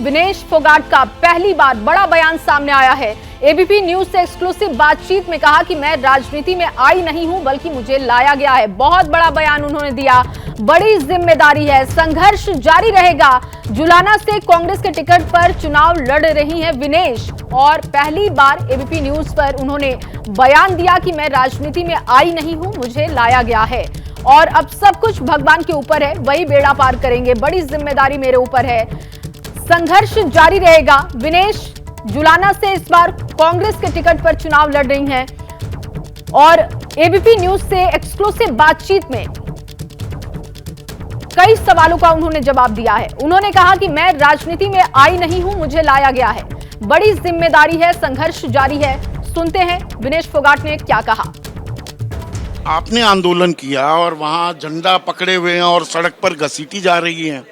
विनेश फोगाट का पहली बार बड़ा बयान सामने आया है। एबीपी न्यूज से एक्सक्लूसिव बातचीत में कहा कि मैं राजनीति में आई नहीं हूं बल्कि मुझे लाया गया है। बहुत बड़ा बयान उन्होंने दिया, बड़ी जिम्मेदारी है, संघर्ष जारी रहेगा। जुलाना से कांग्रेस के टिकट पर चुनाव लड़ रही हैं विनेश और पहली बार एबीपी न्यूज पर उन्होंने बयान दिया कि मैं राजनीति में आई नहीं हूं, मुझे लाया गया है और अब सब कुछ भगवान के ऊपर है, वही बेड़ा पार करेंगे, बड़ी जिम्मेदारी मेरे ऊपर है, संघर्ष जारी रहेगा। विनेश जुलाना से इस बार कांग्रेस के टिकट पर चुनाव लड़ रही हैं और एबीपी न्यूज से एक्सक्लूसिव बातचीत में कई सवालों का उन्होंने जवाब दिया है। उन्होंने कहा कि मैं राजनीति में आई नहीं हूं, मुझे लाया गया है, बड़ी जिम्मेदारी है, संघर्ष जारी है। सुनते हैं विनेश फोगाट ने क्या कहा। आपने आंदोलन किया और वहां झंडा पकड़े हुए हैं और सड़क पर घसीटी जा रही हैं।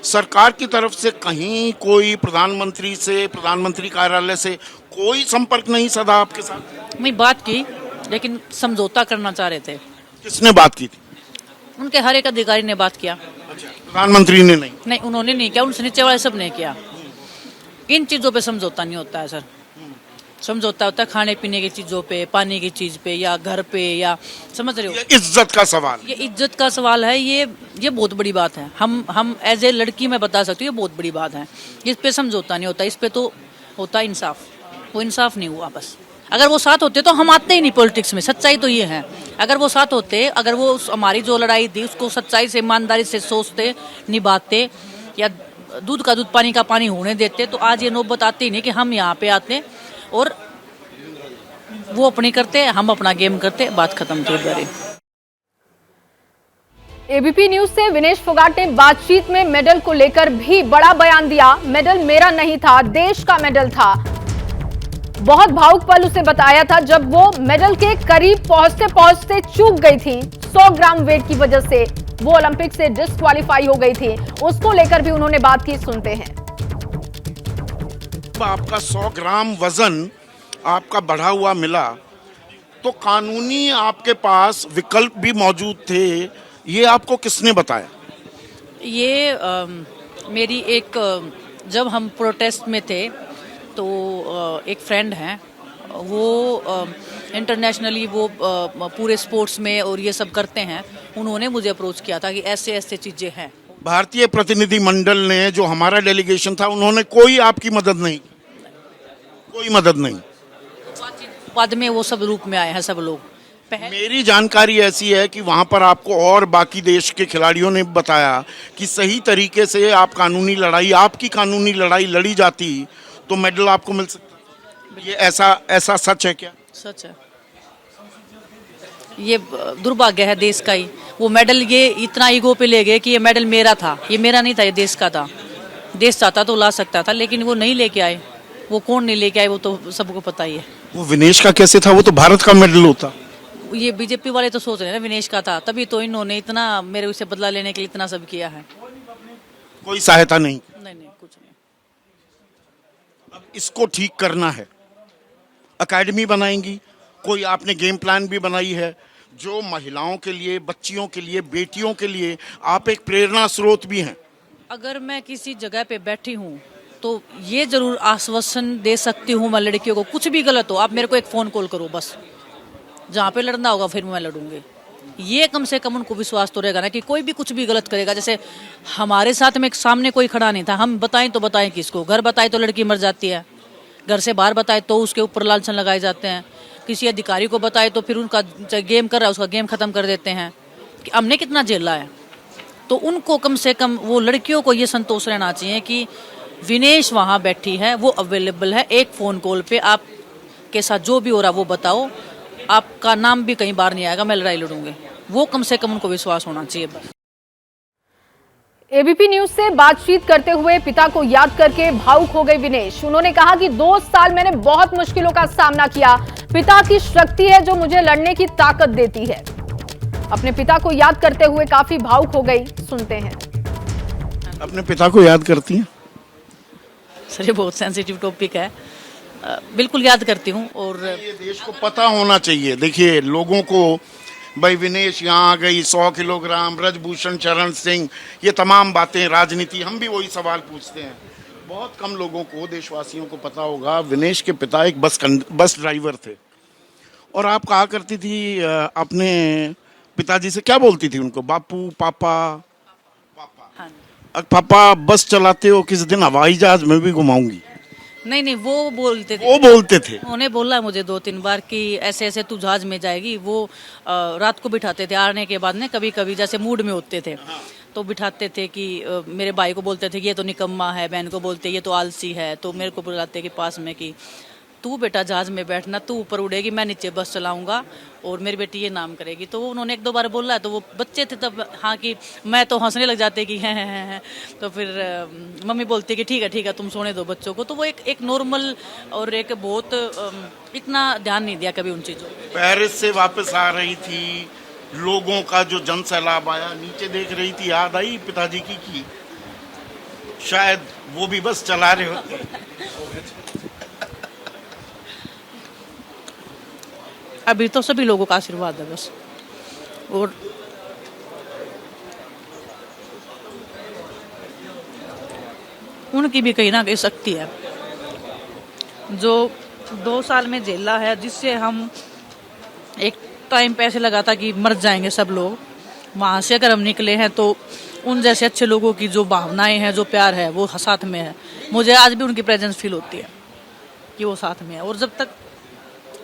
सरकार की तरफ से कहीं कोई प्रधानमंत्री से, प्रधानमंत्री कार्यालय से कोई संपर्क नहीं सदा आपके साथ? मैं बात की लेकिन समझौता करना चाह रहे थे। किसने बात की थी? उनके हर एक अधिकारी ने बात किया। अच्छा, प्रधानमंत्री ने नहीं? उन्होंने नहीं किया, उनसे नीचे वाले सब ने किया। इन चीजों पे समझौता नहीं होता है सर। समझौता होता है खाने पीने की चीजों पे, पानी की चीज पे या घर पे, या समझ रहे हो, इज्जत का सवाल। ये इज्जत का सवाल है। ये बहुत बड़ी बात है। हम एज ए लड़की मैं बता सकती हूँ, ये बहुत बड़ी बात है। इस पे समझौता नहीं होता, इस पे तो होता इंसाफ। वो इंसाफ नहीं हुआ बस। अगर वो साथ होते तो हम आते ही नहीं पॉलिटिक्स में। सच्चाई तो ये है, अगर वो साथ होते, अगर वो हमारी जो लड़ाई थी उसको सच्चाई से, ईमानदारी से सोचते, निभाते, या दूध का दूध पानी का पानी होने देते, तो आज ये नौबत आती ही नहीं कि हम यहाँ पे आते और वो अपनी करते, हम अपना गेम करते, बात खत्म थी। एबीपी न्यूज से विनेश फोगाट ने बातचीत में मेडल को लेकर भी बड़ा बयान दिया। मेडल मेरा नहीं था, देश का मेडल था। बहुत भावुक पल उसे बताया था जब वो मेडल के करीब पहुंचते पहुंचते चूक गई थी। 100 ग्राम वेट की वजह से वो ओलंपिक से डिस्क्वालीफाई हो गई थी। उसको लेकर भी उन्होंने बात की, सुनते हैं। आपका 100 ग्राम वजन आपका बढ़ा हुआ मिला तो कानूनी आपके पास विकल्प भी मौजूद थे, ये आपको किसने बताया? ये मेरी एक जब हम प्रोटेस्ट में थे तो एक फ्रेंड हैं, वो इंटरनेशनली वो पूरे स्पोर्ट्स में और ये सब करते हैं। उन्होंने मुझे अप्रोच किया था कि ऐसे ऐसे चीज़ें हैं। भारतीय प्रतिनिधि मंडल ने, जो हमारा डेलीगेशन था, उन्होंने कोई आपकी मदद नहीं? कोई मदद नहीं? बाद में वो सब रूप में आए हैं सब लोग। मेरी जानकारी ऐसी है कि वहां पर आपको और बाकी देश के खिलाड़ियों ने बताया कि सही तरीके से आप कानूनी लड़ाई, आपकी कानूनी लड़ाई लड़ी जाती तो मेडल आपको मिल सकता। ये ऐसा सच है क्या? सच है। ये दुर्भाग्य है देश का ही। वो मेडल ये इतना ईगो पे ले गए कि ये मेडल मेरा था। ये मेरा नहीं था, ये देश का था। देश चाहता तो ला सकता था, लेकिन वो नहीं लेके आए। वो कौन नहीं लेके आए वो तो सबको पता ही है। वो विनेश का कैसे था? वो तो भारत का मेडल होता। ये बीजेपी वाले तो सोच रहे हैं ना विनेश का था, तभी तो इन्होंने इतना मेरे से बदला लेने के लिए इतना सब किया है। कोई सहायता नहीं? नहीं, कुछ नहीं। अब इसको ठीक करना है, अकेडमी बनाएंगी, कोई आपने गेम प्लान भी बनाई है जो महिलाओं के लिए, बच्चियों के लिए, बेटियों के लिए आप एक प्रेरणा स्रोत भी हैं? अगर मैं किसी जगह पे बैठी हूँ तो ये जरूर आश्वासन दे सकती हूँ मैं लड़कियों को, कुछ भी गलत हो आप मेरे को एक फ़ोन कॉल करो, बस जहाँ पे लड़ना होगा फिर मैं लड़ूंगी। ये कम से कम उनको विश्वास तो रहेगा ना कि कोई भी कुछ भी गलत करेगा। जैसे हमारे साथ में सामने कोई खड़ा नहीं था, हम बताएं तो बताएं किसको? घर बताए तो लड़की मर जाती है, घर से बाहर बताए तो उसके ऊपर लांछन लगाए जाते हैं, किसी अधिकारी को बताए तो फिर उनका गेम कर रहा है उसका गेम खत्म कर देते हैं। कि हमने कितना झेला है, तो उनको कम से कम वो लड़कियों को ये संतोष रहना चाहिए कि विनेश वहाँ बैठी है, वो अवेलेबल है। एक फ़ोन कॉल पे आपके साथ जो भी हो रहा वो बताओ, आपका नाम भी कहीं बाहर नहीं आएगा, मैं लड़ाई लड़ूंगी। वो कम से कम उनको विश्वास होना चाहिए बस। एबीपी न्यूज से बातचीत करते हुए पिता को याद करके भावुक हो गए विनेश। उन्होंने कहा कि 2 साल मैंने बहुत मुश्किलों का सामना किया, पिता की शक्ति है जो मुझे लड़ने की ताकत देती है। अपने पिता को याद करते हुए काफी भावुक हो गई, सुनते हैं। अपने पिता को याद करती हैं? सर ये बहुत सेंसिटिव टॉपिक है। बिल्कुल याद करती हूँ। और ये देश को पता होना चाहिए। देखिए लोगों को, भाई विनेश यहाँ आ गई, 100 किलोग्राम, ब्रजभूषण शरण सिंह, ये तमाम बातें राजनीति, हम भी वही सवाल पूछते हैं। बहुत कम लोगों को, देशवासियों को पता होगा, विनेश के पिता एक बस ड्राइवर थे और आप कहा करती थी अपने पिताजी से, क्या बोलती थी उनको, बापू, पापा? हाँ। पापा बस चलाते हो, किस दिन हवाई जहाज में भी घुमाऊंगी। नहीं नहीं, वो बोलते थे। वो बोलते थे। उन्होंने बोला मुझे 2-3 बार कि ऐसे ऐसे तू जहाज में जाएगी। वो रात को बिठाते थे, आने के बाद ने कभी कभी जैसे मूड में होते थे तो बिठाते थे कि मेरे भाई को बोलते थे कि ये तो निकम्मा है, बहन को बोलते ये तो आलसी है, तो मेरे को बुलाते कि पास में कि तू बेटा जहाज में बैठना, तू ऊपर उड़ेगी, मैं नीचे बस चलाऊंगा और मेरी बेटी ये नाम करेगी। तो वो उन्होंने 1-2 बार बोला, तो वो बच्चे थे तब, हाँ कि मैं तो हंसने लग जाते कि हैं। तो फिर मम्मी बोलती कि ठीक है तुम सोने दो बच्चों को। तो वो एक नॉर्मल और एक बहुत इतना ध्यान नहीं दिया कभी उन चीज़ों पे। पेरिस से वापस आ रही थी, लोगों का जो जन सैलाब आया, नीचे देख रही थी, याद आई पिताजी की शायद वो भी बस चला रहे होते। अभी तो सभी लोगों का आशीर्वाद है बस। और उनकी भी कहीं ना कहीं शक्ति है जो 2 साल में झेला है, जिससे हम एक टाइम पे ऐसे लगा था कि मर जाएंगे सब लोग। वहाँ से अगर हम निकले हैं तो उन जैसे अच्छे लोगों की जो भावनाएं हैं, जो प्यार है, वो साथ में है। मुझे आज भी उनकी प्रेजेंस फील होती है कि वो साथ में है, और जब तक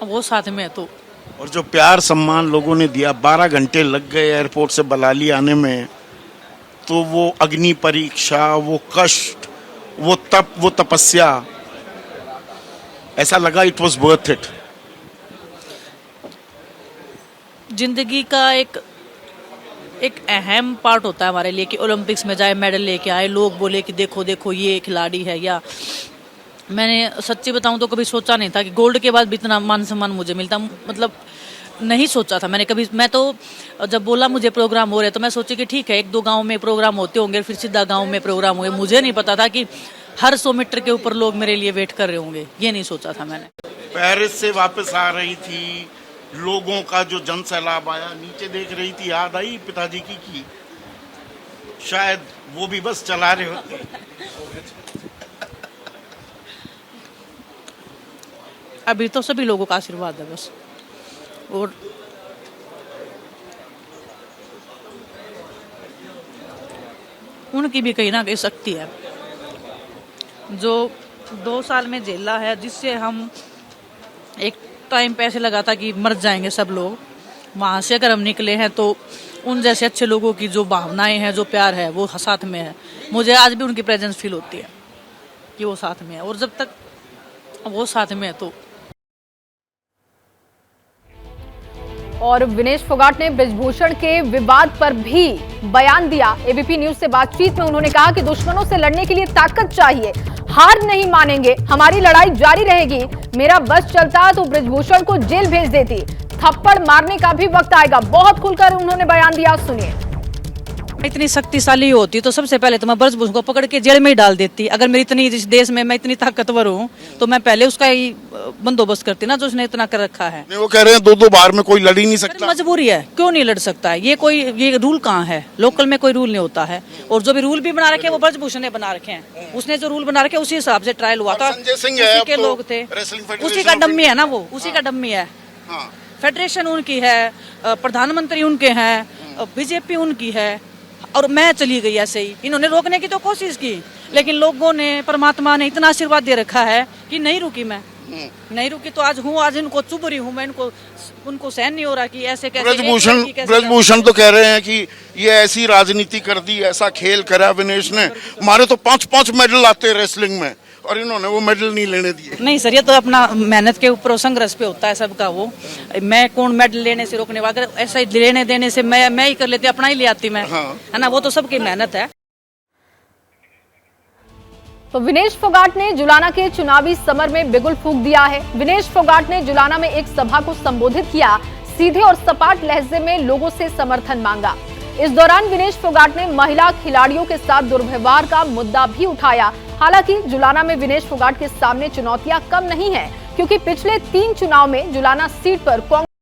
वो साथ में है तो। और जो प्यार सम्मान लोगों ने दिया, 12 घंटे लग गए एयरपोर्ट से बलाली आने में, तो वो अग्नि परीक्षा, वो कष्ट, वो तप, वो तपस्या, ऐसा लगा इट वॉज वर्थ इट। जिंदगी का एक अहम पार्ट होता है हमारे लिए कि ओलंपिक्स में जाए, मेडल लेके आए, लोग बोले कि देखो देखो ये खिलाड़ी है। या मैंने सच्ची बताऊं तो कभी सोचा नहीं था कि गोल्ड के बाद भी इतना मान सम्मान मुझे मिलता, मतलब नहीं सोचा था मैंने कभी। मैं तो जब बोला मुझे प्रोग्राम हो रहे तो मैं सोची कि ठीक है 1-2 गांव में प्रोग्राम होते होंगे, फिर सीधा गांव में प्रोग्राम हुए। मुझे नहीं पता था कि हर 100 मीटर के ऊपर लोग मेरे लिए वेट कर रहे होंगे, ये नहीं सोचा था मैंने। पेरिस से वापस आ रही थी, लोगों का जो जन सैलाब आया, नीचे देख रही थी, याद आई पिताजी की शायद वो भी बस चला रहे होते। अभी तो सभी लोगों का आशीर्वाद है बस। और उनकी भी कहीं ना कहीं शक्ति है जो 2 साल में झेला है, जिससे हम एक टाइम पे ऐसे लगा था कि मर जाएंगे सब लोग। वहाँ से अगर हम निकले हैं तो उन जैसे अच्छे लोगों की जो भावनाएं हैं, जो प्यार है, वो साथ में है। मुझे आज भी उनकी प्रेजेंस फील होती है कि वो साथ में है, और जब तक वो साथ में है तो। और विनेश फोगाट ने ब्रिजभूषण के विवाद पर भी बयान दिया। एबीपी न्यूज से बातचीत में उन्होंने कहा कि दुश्मनों से लड़ने के लिए ताकत चाहिए, हार नहीं मानेंगे, हमारी लड़ाई जारी रहेगी। मेरा बस चलता तो ब्रिजभूषण को जेल भेज देती, थप्पड़ मारने का भी वक्त आएगा। बहुत खुलकर उन्होंने बयान दिया, सुनिए। इतनी शक्तिशाली होती तो सबसे पहले तो मैं ब्रजभूषण को पकड़ के जेल में ही डाल देती। अगर मेरी इतनी, इस देश में मैं इतनी ताकतवर हूँ तो मैं पहले उसका ही बंदोबस्त करती ना, जो उसने इतना कर रखा है। नहीं, वो कह रहे हैं 2-2 बार में कोई लड़ ही नहीं सकता। मजबूरी है, क्यों नहीं लड़ सकता है? ये रूल कहाँ है? लोकल में कोई रूल नहीं होता है। और जो भी रूल भी बना रखे हैं वो ब्रजभूषण ने बना रखे हैं। उसने जो रूल बना रखे उसी हिसाब से ट्रायल हुआ था, संजय सिंह उसी के तो लोग थे, उसी का डम्मी है ना वो, उसी का डम्मी है। फेडरेशन उनकी है, प्रधानमंत्री उनके हैं, बीजेपी उनकी है, और मैं चली गई ऐसे ही। इन्होंने रोकने की तो कोशिश की, लेकिन लोगों ने, परमात्मा ने इतना आशीर्वाद दे रखा है कि नहीं रुकी। मैं नहीं रुकी तो आज हूँ, आज इनको चुभ रही हूँ मैं। उनको सहन नहीं हो रहा कि ऐसे कैसे। ब्रजभूषण तो कह रहे हैं कि ये ऐसी राजनीति कर दी, ऐसा खेल करा विनेश ने, हमारे तो 5-5 मेडल आते रेसलिंग में और इन्होंने वो मेडल नहीं लेने दिए। नहीं सर, ये तो अपना मेहनत के ऊपर, संघर्ष पे होता है सबका। वो मैं कौन मेडल लेने से रोकने वाला? अगर ऐसा लेने देने से मैं ही कर लेती, अपना ही ले आती मैं, है ना। वो तो सबकी मेहनत है। तो विनेश फोगाट ने जुलाना के चुनावी समर में बिगुल फूंक दिया है। विनेश फोगाट ने जुलाना में एक सभा को संबोधित किया, सीधे और सपाट लहजे में लोगों से समर्थन मांगा। इस दौरान विनेश फोगाट ने महिला खिलाड़ियों के साथ दुर्व्यवहार का मुद्दा भी उठाया। हालांकि जुलाना में विनेश फोगाट के सामने चुनौतियां कम नहीं है, क्योंकि पिछले 3 चुनाव में जुलाना सीट पर कांग्रेस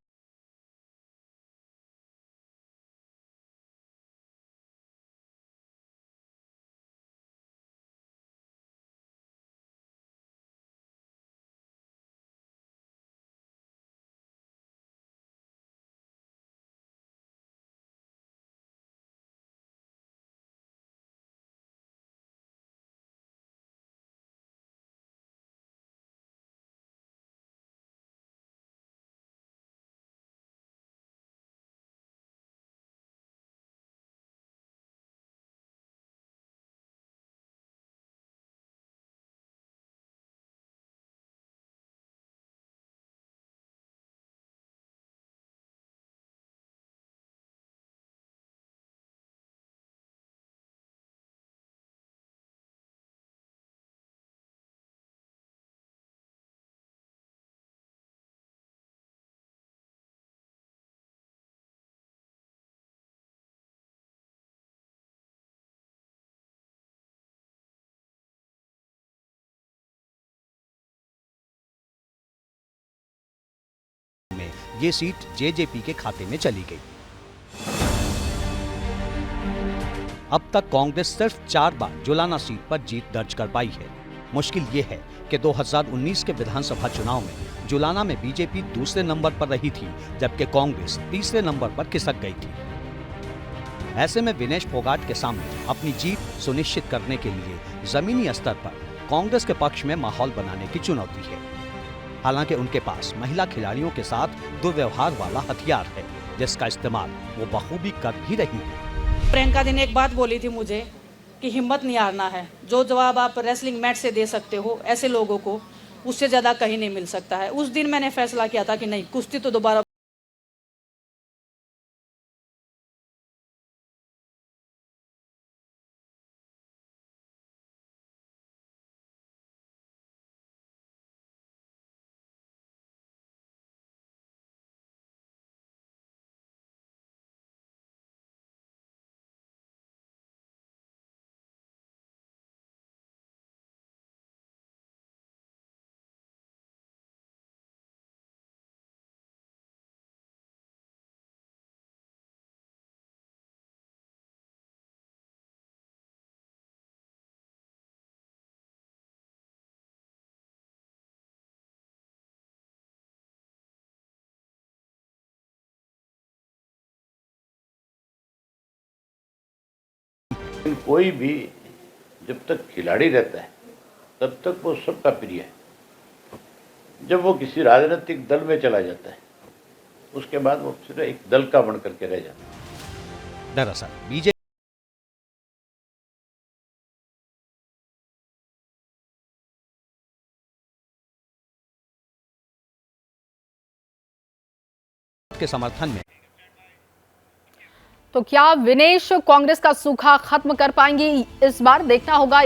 ये सीट जेजेपी के खाते में चली गई। अब तक कांग्रेस सिर्फ 4 बार जुलाना सीट पर जीत दर्ज कर पाई है। मुश्किल ये है कि 2019 के विधानसभा चुनाव में जुलाना में बीजेपी दूसरे नंबर पर रही थी, जबकि कांग्रेस तीसरे नंबर पर खिसक गई थी। ऐसे में विनेश फोगाट के सामने अपनी जीत सुनिश्चित करने के लिए जमीनी स्तर पर कांग्रेस के पक्ष में माहौल बनाने की चुनौती है। हालांकि उनके पास महिला खिलाड़ियों के साथ दुर्व्यवहार वाला हथियार है, जिसका इस्तेमाल वो बखूबी कर भी रही है। प्रियंका दी ने एक बात बोली थी मुझे कि हिम्मत नहीं हारना है। जो जवाब आप रेसलिंग मैच से दे सकते हो ऐसे लोगों को, उससे ज्यादा कहीं नहीं मिल सकता है। उस दिन मैंने फैसला किया था कि नहीं, कुश्ती तो दोबारा लेकिन कोई भी जब तक खिलाड़ी रहता है तब तक वो सबका प्रिय है। जब वो किसी राजनीतिक दल में चला जाता है उसके बाद वो सिर्फ एक दल का बन करके रह जाता है। दरअसल बीजेपी के समर्थन में। तो क्या विनेश कांग्रेस का सूखा खत्म कर पाएंगी? इस बार देखना होगा।